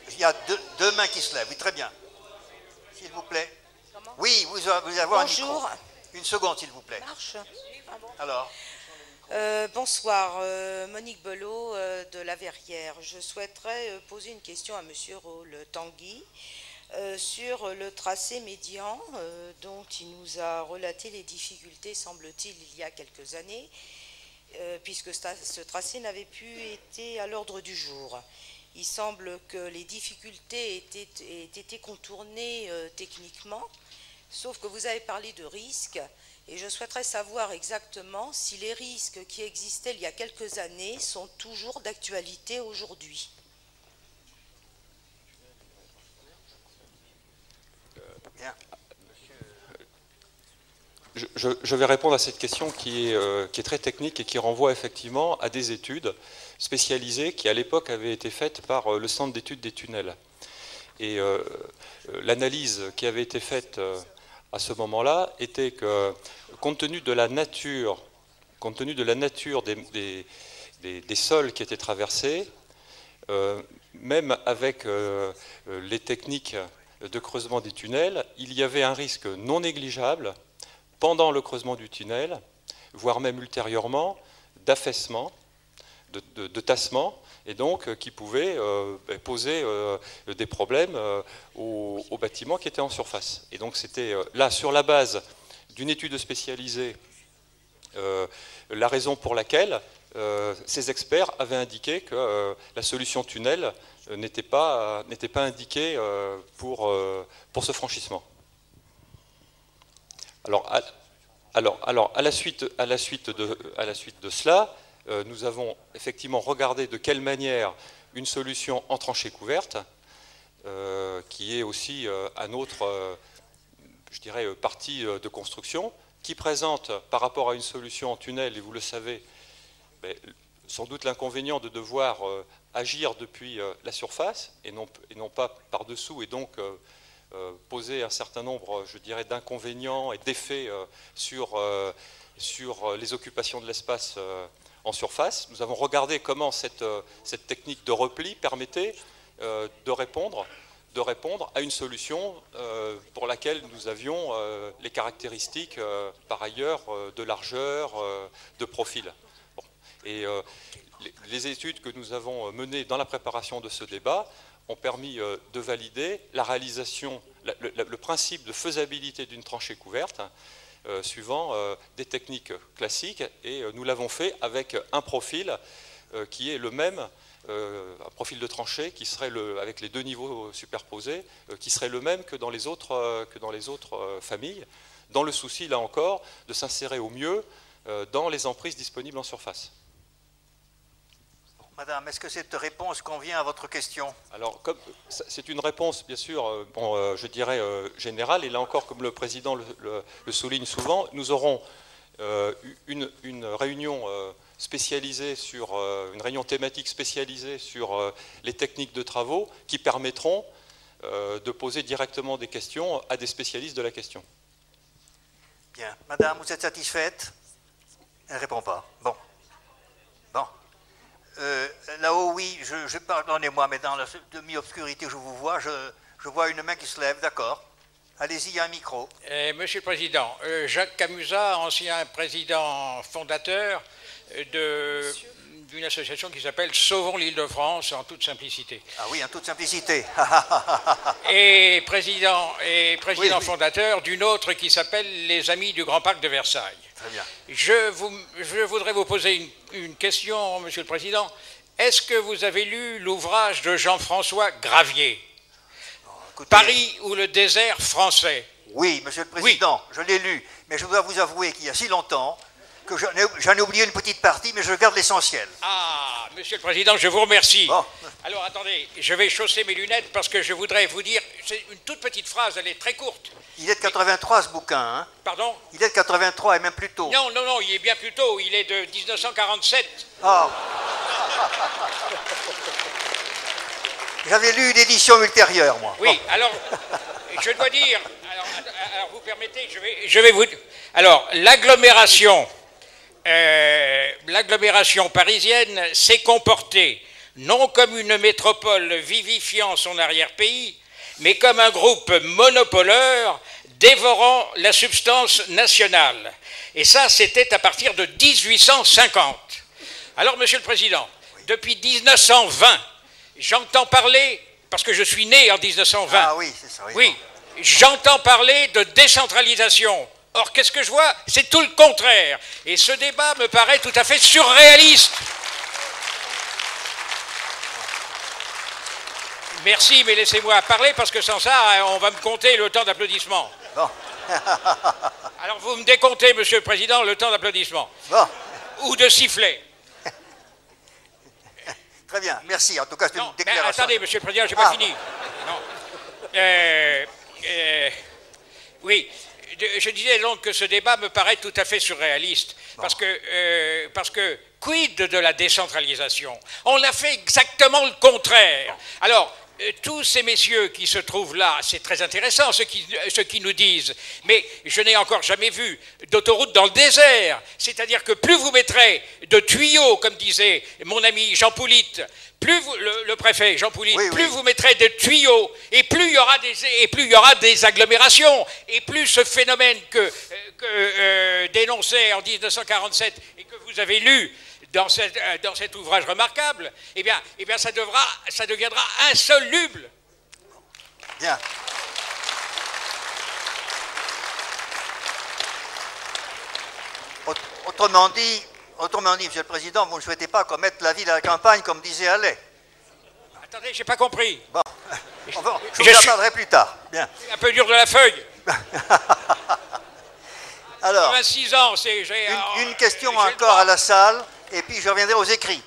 Il y a deux mains qui se lèvent. Oui, très bien. S'il vous plaît. Comment? Oui, vous allez avoir Bonjour. un micro. Une seconde, s'il vous plaît. Marche. Ah bon. Alors. Bonsoir, Monique Belot de La Verrière. Je souhaiterais poser une question à Monsieur Roll-Tanguy sur le tracé médian dont il nous a relaté les difficultés, semble-t-il, il y a quelques années, puisque ce tracé n'avait plus été à l'ordre du jour. Il semble que les difficultés aient été contournées techniquement, sauf que vous avez parlé de risques. Et je souhaiterais savoir exactement si les risques qui existaient il y a quelques années sont toujours d'actualité aujourd'hui. Bien. Je vais répondre à cette question qui est très technique et qui renvoie effectivement à des études spécialisées qui à l'époque avaient été faites par le Centre d'études des tunnels. Et l'analyse qui avait été faite à ce moment-là était que, compte tenu de la nature des sols qui étaient traversés, même avec les techniques de creusement des tunnels, il y avait un risque non négligeable pendant le creusement du tunnel, voire même ultérieurement, d'affaissement, de tassement, et donc qui pouvait poser des problèmes aux bâtiments qui étaient en surface. Et donc c'était là, sur la base d'une étude spécialisée, la raison pour laquelle ces experts avaient indiqué que la solution tunnel n'était pas indiquée pour ce franchissement. Alors à la suite de cela, nous avons effectivement regardé de quelle manière une solution en tranchée couverte, qui est aussi un autre, je dirais, partie de construction, qui présente par rapport à une solution en tunnel, et vous le savez, sans doute l'inconvénient de devoir agir depuis la surface et non pas par-dessous, et donc poser un certain nombre, je dirais, d'inconvénients et d'effets sur les occupations de l'espace en surface. Nous avons regardé comment cette technique de repli permettait de répondre à une solution pour laquelle nous avions les caractéristiques par ailleurs de largeur, de profil. Bon. Et les études que nous avons menées dans la préparation de ce débat ont permis de valider la réalisation, le principe de faisabilité d'une tranchée couverte suivant des techniques classiques, et nous l'avons fait avec un profil qui est le même, un profil de tranchée qui serait avec les deux niveaux superposés, qui serait le même que dans les autres familles, dans le souci, là encore, de s'insérer au mieux dans les emprises disponibles en surface. Madame, est-ce que cette réponse convient à votre question? Alors, c'est une réponse, bien sûr, je dirais générale, et là encore, comme le Président le souligne souvent, nous aurons une réunion spécialisée une réunion thématique spécialisée sur les techniques de travaux qui permettront de poser directement des questions à des spécialistes de la question. Bien. Madame, vous êtes satisfaite? Elle ne répond pas. Bon. Là-haut, oui, pardonnez-moi, mais dans la demi-obscurité que je vous vois, je vois une main qui se lève, d'accord. Allez-y, il y a un micro. Monsieur le Président, Jacques Camusat, ancien président fondateur d'une association qui s'appelle Sauvons l'Île-de-France en toute simplicité. Ah oui, en toute simplicité. et président oui. Fondateur d'une autre qui s'appelle les Amis du Grand Parc de Versailles. Très bien. Je voudrais vous poser une question, Monsieur le Président. Est-ce que vous avez lu l'ouvrage de Jean-François Gravier, Écoutez, Paris ou le désert français? Oui, Monsieur le Président, oui. Je l'ai lu, mais je dois vous avouer qu'il y a si longtemps que j'en ai oublié une petite partie, mais je garde l'essentiel. Ah, Monsieur le Président, je vous remercie. Bon. Alors, attendez, je vais chausser mes lunettes parce que je voudrais vous dire, c'est une toute petite phrase, elle est très courte. Il est de 83, ce bouquin, hein? Pardon? Il est de 83 et même plus tôt. Non, il est bien plus tôt, il est de 1947. Oh. J'avais lu une édition ultérieure, moi. Oui, bon. Alors, je dois dire, alors vous permettez, je vais vous... Alors, l'agglomération parisienne s'est comportée non comme une métropole vivifiant son arrière-pays, mais comme un groupe monopoleur dévorant la substance nationale. Et ça, c'était à partir de 1850. Alors, Monsieur le Président, depuis 1920, j'entends parler, parce que je suis né en 1920, Ah oui, c'est ça. oui, j'entends parler de décentralisation. Or, qu'est-ce que je vois? C'est tout le contraire. Et ce débat me paraît tout à fait surréaliste. Merci, mais laissez-moi parler, parce que sans ça, on va me compter le temps d'applaudissement. Bon. Alors, vous me décomptez, Monsieur le Président, le temps d'applaudissement. Bon. Ou de sifflet. Très bien, merci. En tout cas, c'est une Non, mais déclaration. attendez, Monsieur le Président, je n'ai pas fini. Non. Oui, je disais donc que ce débat me paraît tout à fait surréaliste. Bon. Parce que quid de la décentralisation? On a fait exactement le contraire. Alors, tous ces messieurs qui se trouvent là, c'est très intéressant ce qu'ils nous disent, mais je n'ai encore jamais vu d'autoroute dans le désert. C'est-à-dire que plus vous mettrez de tuyaux, comme disait mon ami Jean Poulit, plus vous, le préfet Jean Poulit, oui, plus vous mettrez de tuyaux, et plus il y aura des agglomérations, et plus ce phénomène que dénonçait en 1947 et que vous avez lu dans cet ouvrage remarquable, eh bien ça deviendra insoluble. Bien. Autrement dit, Monsieur le Président, vous ne souhaitez pas qu'on mette la ville à la campagne, comme disait Allais. Attendez, j'ai pas compris. Bon, je vous en parlerai plus tard. Bien. Un peu dur de la feuille. Alors, 26 ans, une question encore à la salle, et puis je reviendrai aux écrits.